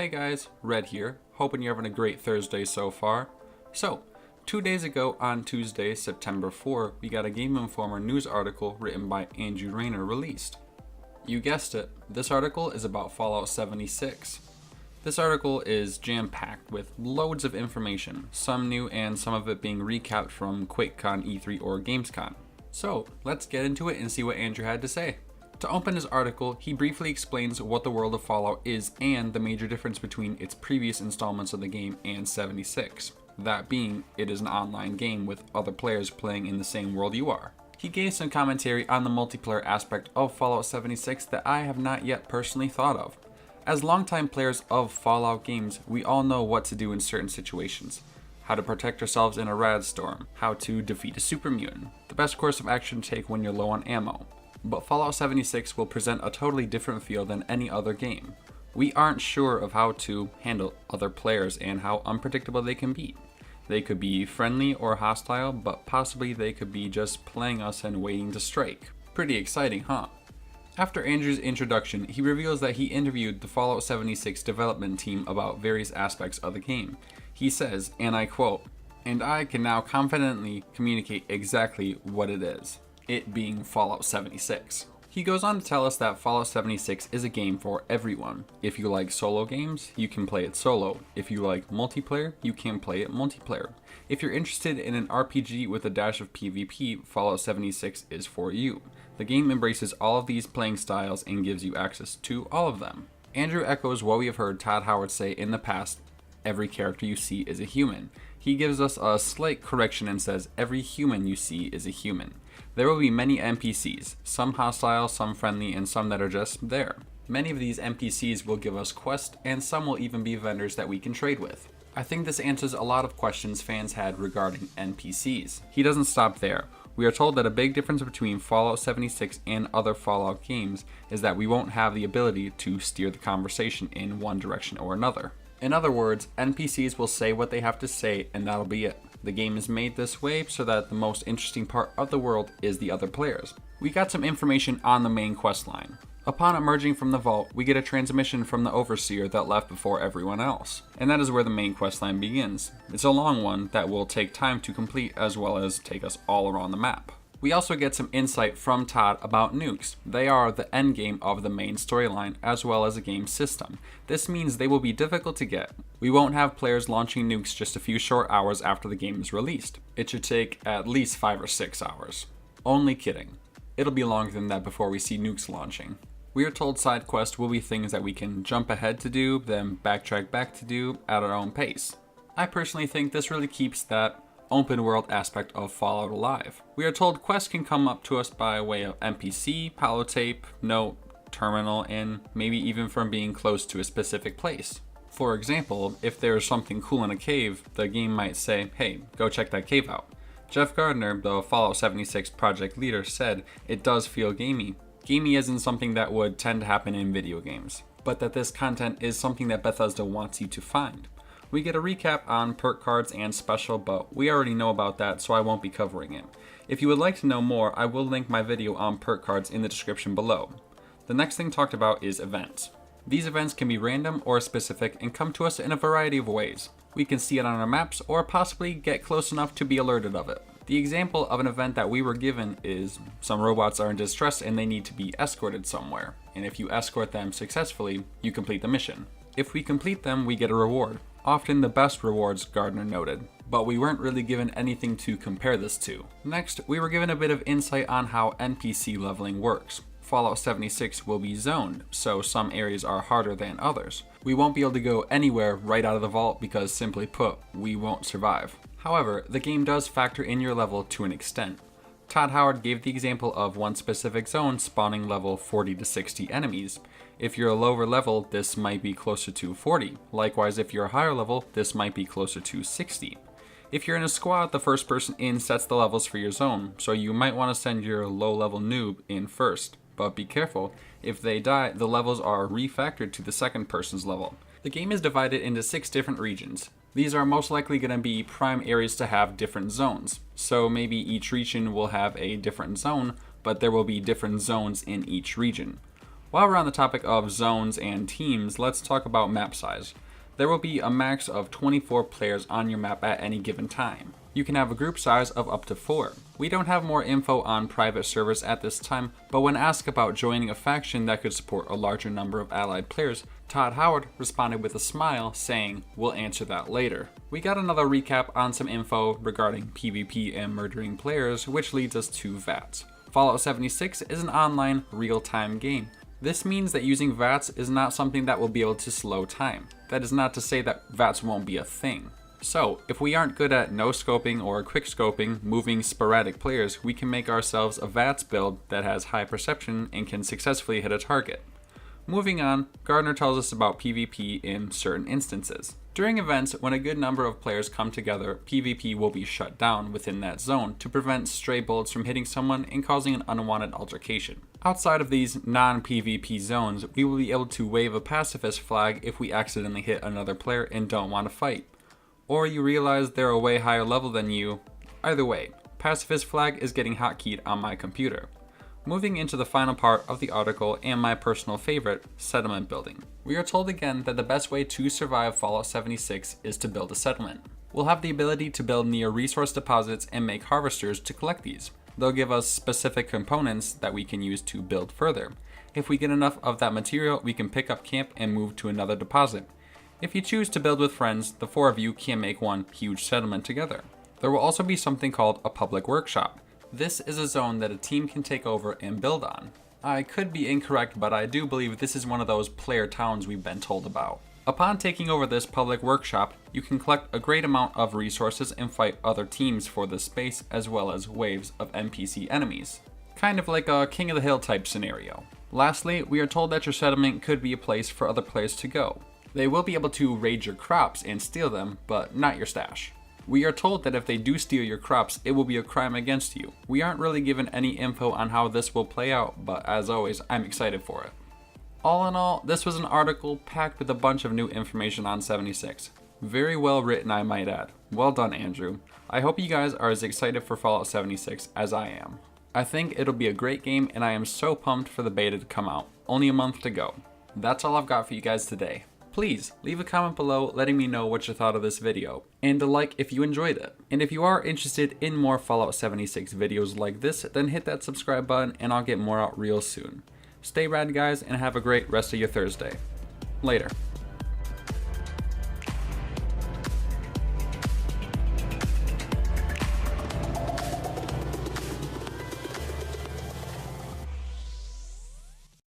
Hey guys, Red here, hoping you're having a great Thursday so far. So, 2 days ago on Tuesday, September 4, we got a Gameinformer news article written by Andrew Rayner released. You guessed it, this article is about Fallout 76. This article is jam-packed with loads of information, some new and some of it being recapped from QuakeCon, E3, or Gamescom. So, let's get into it and see what Andrew had to say. To open his article, he briefly explains what the world of Fallout is and the major difference between its previous installments of the game and 76. That being, it is an online game with other players playing in the same world you are. He gave some commentary on the multiplayer aspect of Fallout 76 that I have not yet personally thought of. As longtime players of Fallout games, we all know what to do in certain situations. How to protect ourselves in a rad storm, how to defeat a super mutant, the best course of action to take when you're low on ammo. But Fallout 76 will present a totally different feel than any other game. We aren't sure of how to handle other players and how unpredictable they can be. They could be friendly or hostile, but possibly they could be just playing us and waiting to strike. Pretty exciting, huh? After Andrew's introduction, he reveals that he interviewed the Fallout 76 development team about various aspects of the game. He says, and I quote, "And I can now confidently communicate exactly what it is. It being Fallout 76. He goes on to tell us that Fallout 76 is a game for everyone. If you like solo games, you can play it solo. If you like multiplayer, you can play it multiplayer. If you're interested in an RPG with a dash of PvP, Fallout 76 is for you. The game embraces all of these playing styles and gives you access to all of them." Andrew echoes what we have heard Todd Howard say in the past: every character you see is a human. He gives us a slight correction and says every human you see is a human. There will be many NPCs, some hostile, some friendly, and some that are just there. Many of these NPCs will give us quests, and some will even be vendors that we can trade with. I think this answers a lot of questions fans had regarding NPCs. He doesn't stop there. We are told that a big difference between Fallout 76 and other Fallout games is that we won't have the ability to steer the conversation in one direction or another. In other words, NPCs will say what they have to say and that'll be it. The game is made this way so that the most interesting part of the world is the other players. We got some information on the main quest line. Upon emerging from the vault, we get a transmission from the Overseer that left before everyone else. And that is where the main quest line begins. It's a long one that will take time to complete as well as take us all around the map. We also get some insight from Todd about nukes. They are the endgame of the main storyline as well as a game system. This means they will be difficult to get. We won't have players launching nukes just a few short hours after the game is released. It should take at least 5 or 6 hours. Only kidding. It'll be longer than that before we see nukes launching. We are told side quests will be things that we can jump ahead to do, then backtrack back to do at our own pace. I personally think this really keeps that open world aspect of Fallout alive. We are told quests can come up to us by way of NPC, holotape, note, terminal, and maybe even from being close to a specific place. For example, if there's something cool in a cave, the game might say, hey, go check that cave out. Jeff Gardner, the Fallout 76 project leader, said it does feel gamey. Gamey isn't something that would tend to happen in video games, but that this content is something that Bethesda wants you to find. We get a recap on perk cards and special, but we already know about that, so I won't be covering it. If you would like to know more, I will link my video on perk cards in the description below. The next thing talked about is events. These events can be random or specific and come to us in a variety of ways. We can see it on our maps or possibly get close enough to be alerted of it. The example of an event that we were given is some robots are in distress and they need to be escorted somewhere. And if you escort them successfully, you complete the mission. If we complete them, we get a reward. Often the best rewards, Gardner noted, but we weren't really given anything to compare this to. Next, we were given a bit of insight on how NPC leveling works. Fallout 76 will be zoned, so some areas are harder than others. We won't be able to go anywhere right out of the vault because, simply put, we won't survive. However, the game does factor in your level to an extent. Todd Howard gave the example of one specific zone spawning level 40 to 60 enemies. If you're a lower level, this might be closer to 40. Likewise, if you're a higher level, this might be closer to 60. If you're in a squad, the first person in sets the levels for your zone, so you might want to send your low-level noob in first. But be careful, if they die, the levels are refactored to the second person's level. The game is divided into 6 different regions. These are most likely going to be prime areas to have different zones. So maybe each region will have a different zone, but there will be different zones in each region. While we're on the topic of zones and teams, let's talk about map size. There will be a max of 24 players on your map at any given time. You can have a group size of up to 4. We don't have more info on private servers at this time, but when asked about joining a faction that could support a larger number of allied players, Todd Howard responded with a smile saying, "We'll answer that later." We got another recap on some info regarding PvP and murdering players, which leads us to VATS. Fallout 76 is an online real-time game. This means that using VATS is not something that will be able to slow time. That is not to say that VATS won't be a thing. So, if we aren't good at no-scoping or quick-scoping, moving sporadic players, we can make ourselves a VATS build that has high perception and can successfully hit a target. Moving on, Gardner tells us about PvP in certain instances. During events, when a good number of players come together, PvP will be shut down within that zone to prevent stray bullets from hitting someone and causing an unwanted altercation. Outside of these non-PvP zones, we will be able to wave a pacifist flag if we accidentally hit another player and don't want to fight. Or you realize they're a way higher level than you. Either way, pacifist flag is getting hotkeyed on my computer. Moving into the final part of the article and my personal favorite, settlement building. We are told again that the best way to survive Fallout 76 is to build a settlement. We'll have the ability to build near resource deposits and make harvesters to collect these. They'll give us specific components that we can use to build further. If we get enough of that material, we can pick up camp and move to another deposit. If you choose to build with friends, the 4 of you can make one huge settlement together. There will also be something called a public workshop. This is a zone that a team can take over and build on. I could be incorrect, but I do believe this is one of those player towns we've been told about. Upon taking over this public workshop, you can collect a great amount of resources and fight other teams for this space, as well as waves of NPC enemies. Kind of like a King of the Hill type scenario. Lastly, we are told that your settlement could be a place for other players to go. They will be able to raid your crops and steal them, but not your stash. We are told that if they do steal your crops, it will be a crime against you. We aren't really given any info on how this will play out, but as always, I'm excited for it. All in all, this was an article packed with a bunch of new information on 76. Very well written, I might add. Well done, Andrew. I hope you guys are as excited for Fallout 76 as I am. I think it'll be a great game, and I am so pumped for the beta to come out. Only a month to go. That's all I've got for you guys today. Please leave a comment below letting me know what you thought of this video, and a like if you enjoyed it. And if you are interested in more Fallout 76 videos like this, then hit that subscribe button and I'll get more out real soon. Stay rad guys, and have a great rest of your Thursday. Later.